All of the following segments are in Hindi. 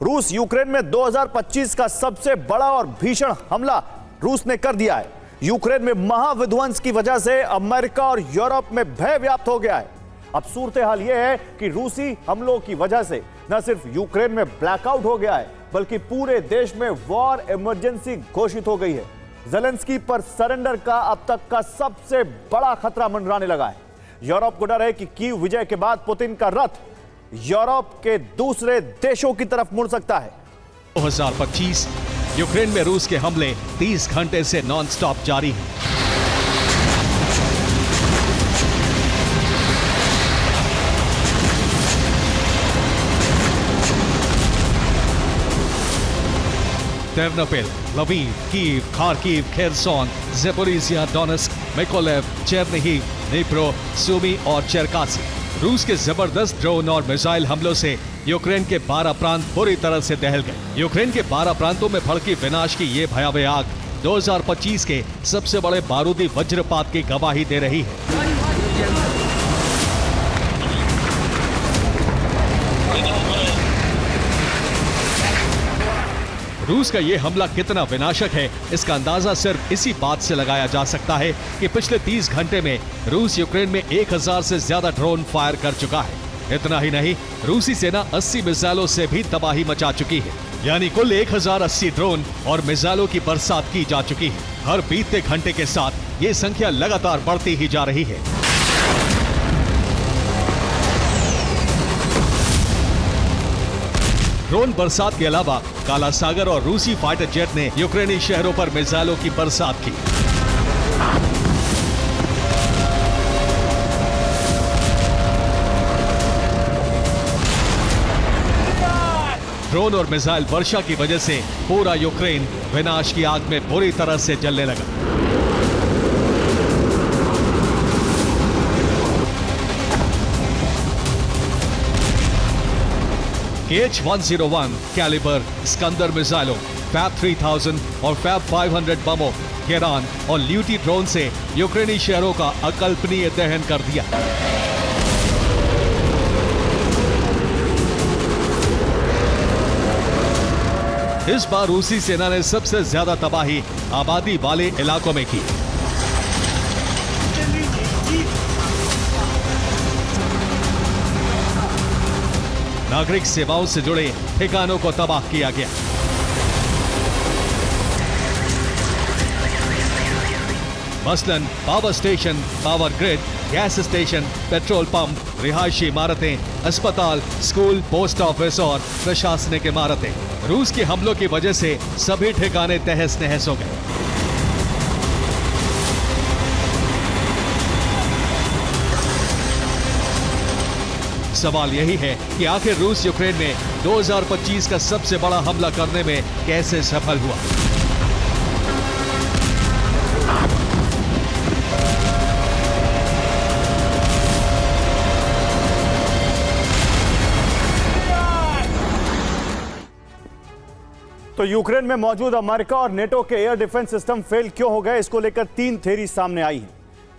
रूस यूक्रेन में 2025 का सबसे बड़ा और भीषण हमला रूस ने कर दिया है। यूक्रेन में महाविध्वंस की वजह से अमेरिका और यूरोप में भय व्याप्त हो गया है। अब सूरत हाल यह है कि रूसी हमलों की वजह से न सिर्फ यूक्रेन में ब्लैकआउट हो गया है, बल्कि पूरे देश में वॉर इमरजेंसी घोषित हो गई है। ज़ेलेंस्की पर सरेंडर का अब तक का सबसे बड़ा खतरा मंडराने लगा है। यूरोप को डर है कि कीव विजय के बाद पुतिन का रथ यूरोप के दूसरे देशों की तरफ मुड़ सकता है। 2025 यूक्रेन में रूस के हमले 30 घंटे से नॉनस्टॉप जारी हैं। Ternopil, Lviv, Kiev, Kharkiv, Kherson, Zaporizhzhia, Donetsk, Mykolaiv, Chernihiv, Dnipro, Sumy और चेरकासी। रूस के जबरदस्त ड्रोन और मिसाइल हमलों से यूक्रेन के 12 प्रांत पूरी तरह से दहल गए। यूक्रेन के 12 प्रांतों में भड़की विनाश की ये भयावह आग 2025 के सबसे बड़े बारूदी वज्रपात की गवाही दे रही है। रूस का यह हमला कितना विनाशक है, इसका अंदाजा सिर्फ इसी बात से लगाया जा सकता है कि पिछले 30 घंटे में रूस यूक्रेन में 1000 से ज्यादा ड्रोन फायर कर चुका है। इतना ही नहीं, रूसी सेना 80 मिसाइलों से भी तबाही मचा चुकी है। यानी कुल 1080 ड्रोन और मिसाइलों की बरसात की जा चुकी है। हर बीतते घंटे के साथ ये संख्या लगातार बढ़ती ही जा रही है। ड्रोन बरसात के अलावा काला सागर और रूसी फाइटर जेट ने यूक्रेनी शहरों पर मिसाइलों की बरसात की। ड्रोन और मिसाइल वर्षा की वजह से पूरा यूक्रेन विनाश की आग में बुरी तरह से जलने लगा। KH-101 कैलिबर स्कंदर मिसाइलों, फैब 3000 और फैब 500 बमों, गेरान और ल्यूटी ड्रोन से यूक्रेनी शहरों का अकल्पनीय दहन कर दिया। इस बार रूसी सेना ने सबसे ज्यादा तबाही आबादी वाले इलाकों में की। नागरिक सेवाओं से जुड़े ठिकानों को तबाह किया गया। मसलन power station, power grid, gas station, petrol pump, रिहायशी इमारतें, अस्पताल, स्कूल, पोस्ट ऑफिस और प्रशासनिक इमारतें। रूस के हमलों की वजह से सभी ठिकाने तहस नहस हो गए। सवाल यही है कि आखिर रूस यूक्रेन में 2025 का सबसे बड़ा हमला करने में कैसे सफल हुआ। तो यूक्रेन में मौजूद अमेरिका और नेटो के एयर डिफेंस सिस्टम फेल क्यों हो गए, इसको लेकर 3 थ्योरी सामने आई हैं।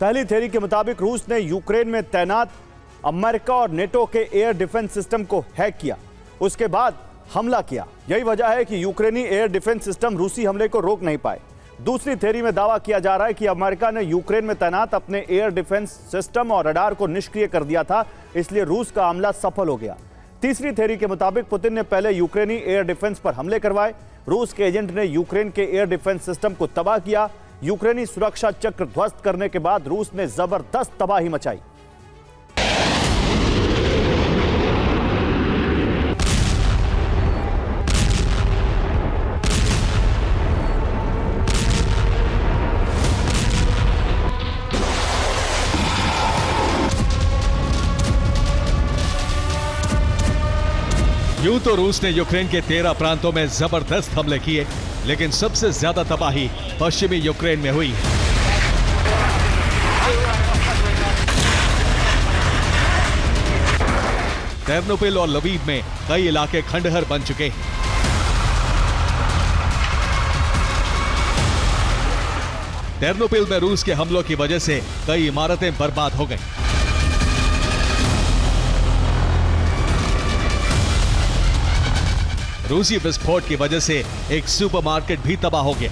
पहली थ्योरी के मुताबिक रूस ने यूक्रेन में तैनात अमेरिका और नेटो के एयर डिफेंस सिस्टम को हैक किया, उसके बाद हमला किया। यही वजह है कि यूक्रेनी एयर डिफेंस सिस्टम रूसी हमले को रोक नहीं पाए। दूसरी थ्योरी में दावा किया जा रहा है कि अमेरिका ने यूक्रेन में तैनात अपने एयर डिफेंस सिस्टम और रडार को निष्क्रिय कर दिया था, इसलिए रूस का हमला सफल हो गया। तीसरी थ्योरी के मुताबिक पुतिन ने पहले यूक्रेनी एयर डिफेंस पर हमले करवाए, रूस के एजेंट ने यूक्रेन के एयर डिफेंस सिस्टम को तबाह किया। यूक्रेनी सुरक्षा चक्र ध्वस्त करने के बाद रूस ने जबरदस्त तबाही मचाई। यूं तो रूस ने यूक्रेन के 13 प्रांतों में जबरदस्त हमले किए, लेकिन सबसे ज्यादा तबाही पश्चिमी यूक्रेन में हुई है। टेर्नोपिल और लवीव में कई इलाके खंडहर बन चुके हैं। टेर्नोपिल में रूस के हमलों की वजह से कई इमारतें बर्बाद हो गईं। रूसी विस्फोट की वजह से एक सुपरमार्केट भी तबाह हो गया।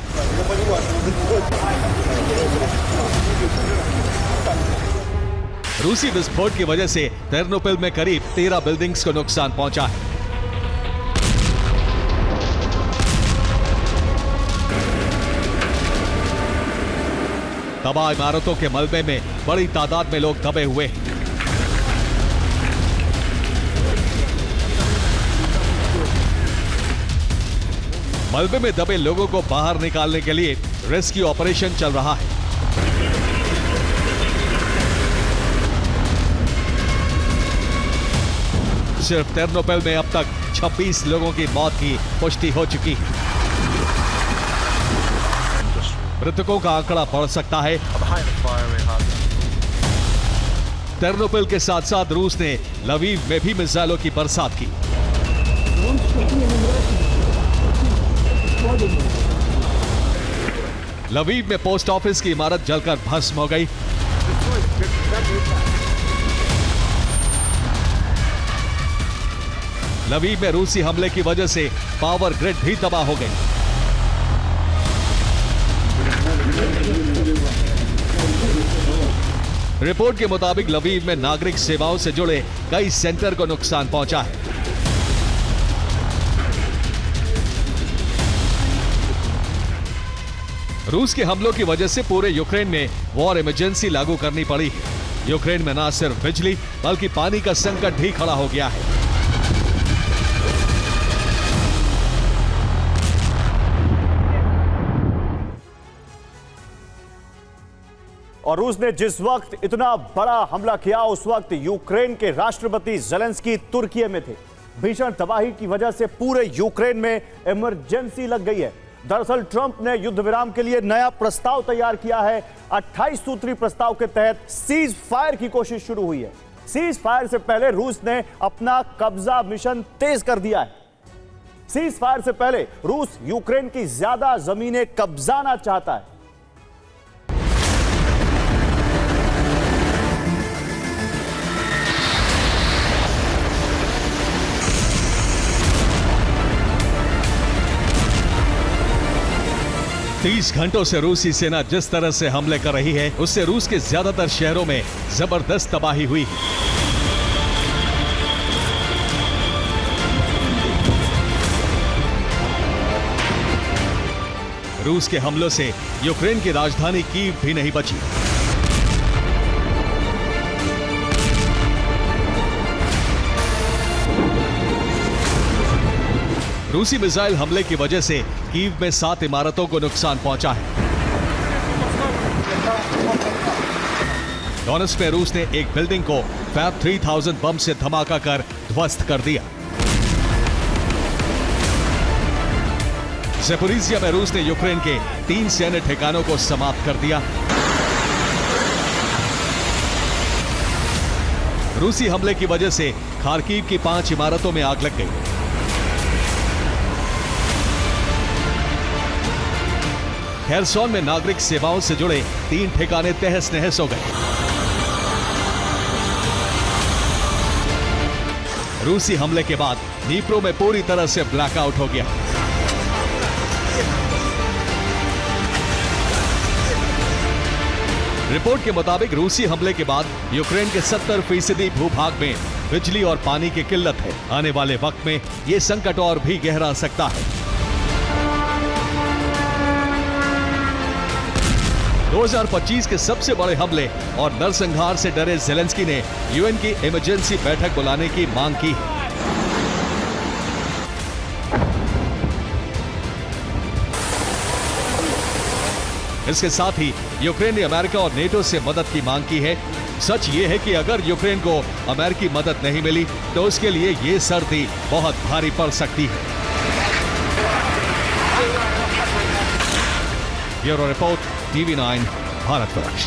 रूसी विस्फोट की वजह से तेर्नोपिल में करीब 13 बिल्डिंग्स को नुकसान पहुंचा है। तबाह इमारतों के मलबे में बड़ी तादाद में लोग दबे हुए हैं। मलबे में दबे लोगों को बाहर निकालने के लिए रेस्क्यू ऑपरेशन चल रहा है। सिर्फ तेर्नोपिल में अब तक 26 लोगों की मौत की पुष्टि हो चुकी है। मृतकों का आंकड़ा बढ़ सकता है। तेर्नोपिल के साथ साथ रूस ने लवीव में भी मिसाइलों की बरसात की। लवीव में पोस्ट ऑफिस की इमारत जलकर भस्म हो गई। लवीव में रूसी हमले की वजह से पावर ग्रिड भी तबाह हो गई। रिपोर्ट के मुताबिक लवीव में नागरिक सेवाओं से जुड़े कई सेंटर को नुकसान पहुंचा है। रूस के हमलों की वजह से पूरे यूक्रेन में वॉर इमरजेंसी लागू करनी पड़ी है। यूक्रेन में न सिर्फ बिजली बल्कि पानी का संकट भी खड़ा हो गया है। और रूस ने जिस वक्त इतना बड़ा हमला किया उस वक्त यूक्रेन के राष्ट्रपति ज़ेलेंस्की तुर्की में थे। भीषण तबाही की वजह से पूरे यूक्रेन में इमरजेंसी लग गई है। दरअसल ट्रंप ने युद्ध विराम के लिए नया प्रस्ताव तैयार किया है। 28 सूत्री प्रस्ताव के तहत सीज फायर की कोशिश शुरू हुई है। सीज फायर से पहले रूस ने अपना कब्जा मिशन तेज कर दिया है। सीज फायर से पहले रूस यूक्रेन की ज्यादा जमीनें कब्जाना चाहता है। तीस घंटों से रूसी सेना जिस तरह से हमले कर रही है उससे रूस के ज्यादातर शहरों में जबरदस्त तबाही हुई है। रूस के हमलों से यूक्रेन की राजधानी कीव भी नहीं बची। रूसी मिसाइल हमले की वजह से कीव में 7 इमारतों को नुकसान पहुंचा है। डोनेट्स्क में रूस ने एक बिल्डिंग को फैब 3000 बम से धमाका कर ध्वस्त कर दिया। ज़ेपोरिज़िया में रूस ने यूक्रेन के 3 सैन्य ठिकानों को समाप्त कर दिया। रूसी हमले की वजह से खार्किव की 5 इमारतों में आग लग गई। खेरसोन में नागरिक सेवाओं से जुड़े 3 ठिकाने तहस नहस हो गए। रूसी हमले के बाद नीप्रो में पूरी तरह से ब्लैकआउट हो गया। रिपोर्ट के मुताबिक रूसी हमले के बाद यूक्रेन के 70% भूभाग में बिजली और पानी की किल्लत है। आने वाले वक्त में यह संकट और भी गहरा सकता है। 2025 के सबसे बड़े हमले और नरसंहार से डरे ज़ेलेंस्की ने यूएन की इमरजेंसी बैठक बुलाने की मांग की है। इसके साथ ही यूक्रेन ने अमेरिका और नेटो से मदद की मांग की है। सच ये है कि अगर यूक्रेन को अमेरिकी मदद नहीं मिली तो उसके लिए ये सर्दी बहुत भारी पड़ सकती है। Bureau report, TV9 Bharatvarsh.